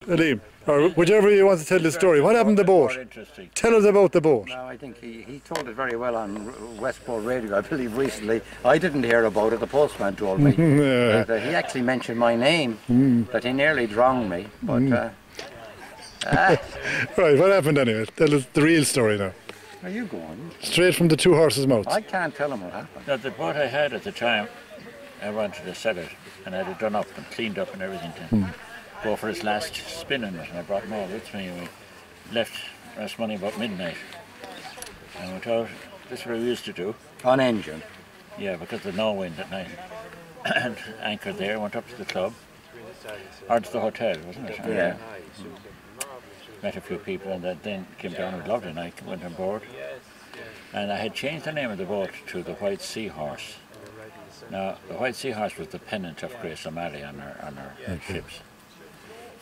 Liam, or whichever you want to tell the story. What happened to the boat? Tell us about the boat. No, I think he told it very well on Westport Radio, I believe, recently. I didn't hear about it, the postman told me. But, he actually mentioned my name, that he nearly drowned me. But, Right, what happened anyway? Tell us the real story now. Are you going? Straight from the two horses' mouths. I can't tell him what happened. Now, the boat I had at the time, I wanted to sell it, and I had it done up and cleaned up and everything to go for its last spin in it, and I brought Noel with me, and we left last morning about midnight. And we thought, this is what we used to do. On engine? Yeah, because of the no wind at night. And anchored there, went up to the club, or to the hotel, wasn't it? Yeah. Met a few people, and then came down and loved it, and I went on board. And I had changed the name of the boat to the White Seahorse. Now, the White Seahorse was the pennant of Grace O'Malley on her ships.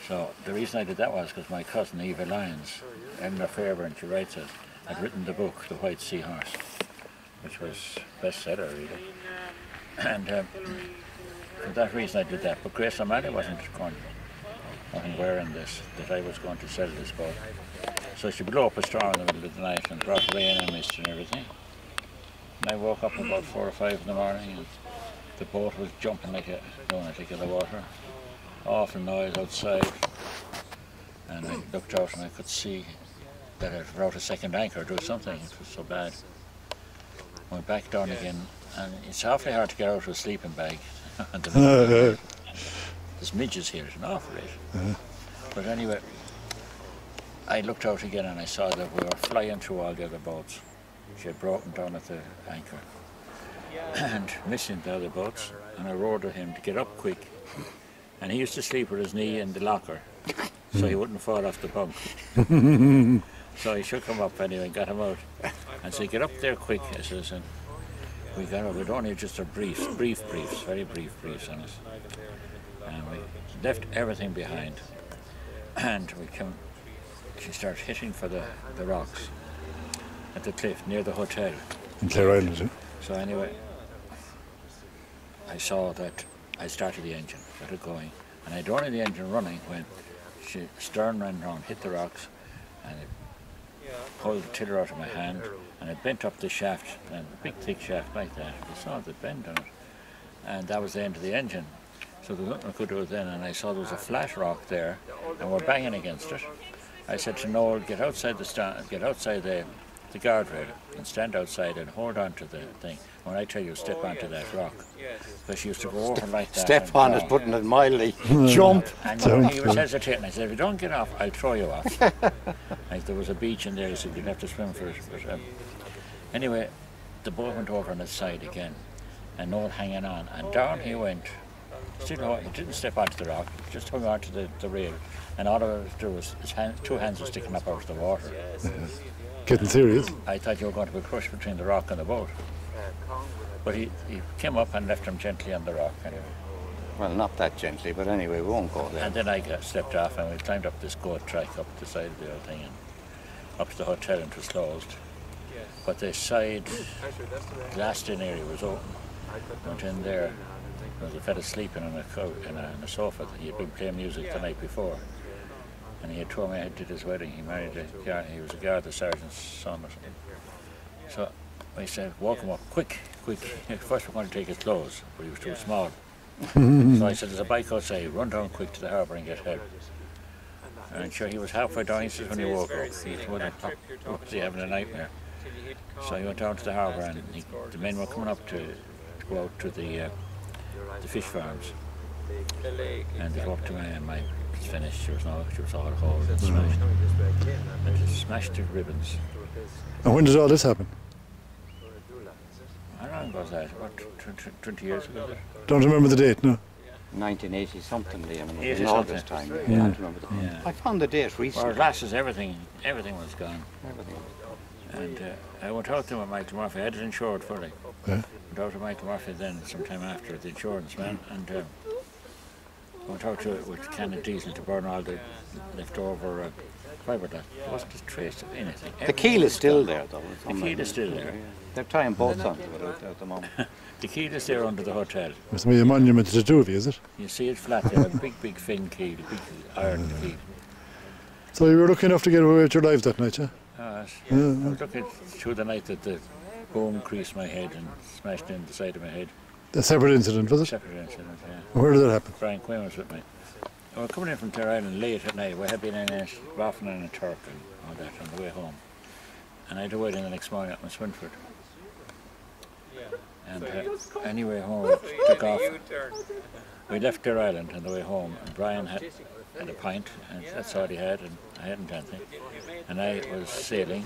So the reason I did that was because my cousin Eva Lyons, Emma Fairburn, she writes it, had written the book, The White Seahorse, which was bestseller really. And for that reason I did that. But Grace O'Malley wasn't wearing this, that I was going to sell this boat. So she blew up a storm in the middle of the night and brought rain and mist and everything. And I woke up about 4 or 5 in the morning, and the boat was jumping like a lunatic in the water. Awful noise outside. And I looked out and I could see that it brought a second anchor or do something. It was so bad. Went back down again, and it's awfully hard to get out of a sleeping bag. There's midges here, it's an awful rate. But anyway, I looked out again and I saw that we were flying through all the other boats. She had broken down at the anchor and missing the other boats, and I roared at him to get up quick. And he used to sleep with his knee in the locker so he wouldn't fall off the bunk. So he shook him up anyway and got him out. And said, get up there quick, I says, and we got up. We'd only just a briefs, very brief briefs on us. And we left everything behind. And she started hitting for the rocks at the cliff near the hotel. In Clare Island, yeah? So anyway, I saw that I started the engine, got it going, and I'd only the engine running when stern ran round, hit the rocks, and it pulled the tiller out of my hand, and it bent up the shaft, and a big thick shaft like that. I saw the bend on it, and that was the end of the engine. So there was nothing I could do then, and I saw there was a flat rock there, and we're banging against it. I said to Noel, get outside the guardrail and stand outside and hold on to the thing. When I tell you, step onto that rock. Because she used to go over like that. Step on is putting it mildly. Jump. And he was hesitating. I said, if you don't get off, I'll throw you off. Like there was a beach in there, he said, you'd have to swim for it. But, anyway, the boat went over on its side again, and Noel hanging on. And down he went. Still, he didn't step onto the rock, just hung onto the rail. And all of it was his two hands were sticking up out of the water. Getting serious. I thought you were going to be crushed between the rock and the boat. But he came up and left him gently on the rock anyway. Well, not that gently, but anyway, we won't go there. And then I stepped off and we climbed up this goat track up the side of the other thing and up to the hotel, and it was closed. But the side glassed in area was open. Went in there. There was a fella sleeping on a sofa. He had been playing music the night before. And he had told me I did his wedding. He married he was a guard, the sergeant's son or something. So I said, walk him up, quick. First we're going to take his clothes, but he was too small. So I said, there's a bike outside, run down quick to the harbour and get help. And sure, he was halfway down, he says when he woke up, was he having a nightmare? So he went down to the harbour, and the men were coming up to go out to the fish farms. And they walked to me, and my was finished. She was all whole and smashed. And just smashed to ribbons. And when did all this happen? How long was that? About 20 years ago? Don't remember the date, no? 1980 something, Liam. It was 80 in August time. something. I can't remember the Yeah. I found the date recently. Our glasses, everything was gone. Everything. And I went out there with Michael Murphy. I had it insured fully. Yeah. Went out with Michael Murphy then, sometime after, the insurance man, and went out to it with a can of diesel to burn all the leftover fibre. There wasn't a trace of anything. The keel is still there, though. The keel is still there. They're tying boats onto it out there at the moment. The keel is there under the hotel. Must be a monument to the two of you, is it? You see it flat there, a big fin keel, a big iron keel. So you were lucky enough to get away with your life that night, yeah? I was looking through the night that the boom creased my head and smashed in the side of my head. A separate incident, was it? Separate incident, yeah. Where did that happen? Brian Quinn was with me. We were coming in from Terre Island late at night. We had been in Raffin and Turk and all that on the way home. And I had to wait in the next morning up in Swinford. And anyway home, we took off. We left Terre Island on the way home, and Brian had a pint, and that's all he had, and I hadn't anything. And I was sailing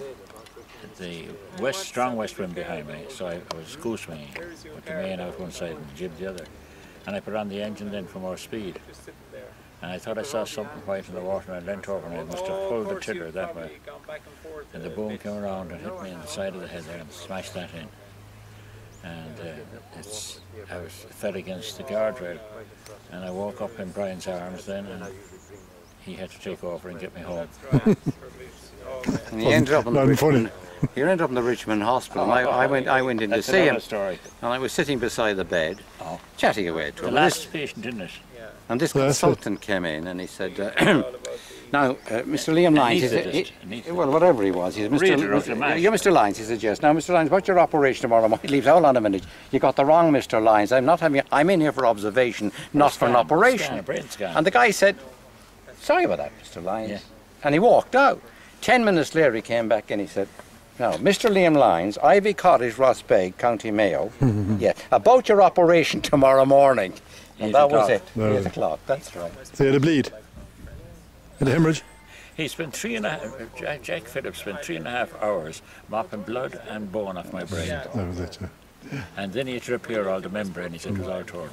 the strong west wind behind me, so I was goose winging, with the main out one side and the jib the other. And I put on the engine then for more speed. And I thought I saw something white in the water, and I leant over and I must have pulled the tiller that way. And the boom came around and hit me in the side of the head there and smashed that in. And I fell against the guardrail, and I woke up in Brian's arms then, and he had to take over and get me home. And he ended up in the Richmond Hospital. And I went in to see him, story. and I was sitting beside the bed, chatting away to him. The last patient, didn't it? And this consultant came in and he said, now, Mr. Liam Lyons, well, whatever he was, he said, you're Mr. Lyons, he said, yes. Now, Mr. Lyons, what's your operation tomorrow morning? He leaves, hold on a minute, you got the wrong Mr. Lyons. I'm in here for observation, not for an operation. Brain scan. And the guy said, sorry about that, Mr. Lyons. Yeah. And he walked out. 10 minutes later, he came back and he said, now, Mr. Liam Lyons, Ivy Cottage, Rossbeg, County Mayo, yeah, about your operation tomorrow morning. And that was it, 8 o'clock, that's right. So you had a bleed? Had a hemorrhage? He spent Jack Phillips spent 3.5 hours mopping blood and bone off my brain. That was it, yeah. And then he had to repair all the membrane, he said it was all torn.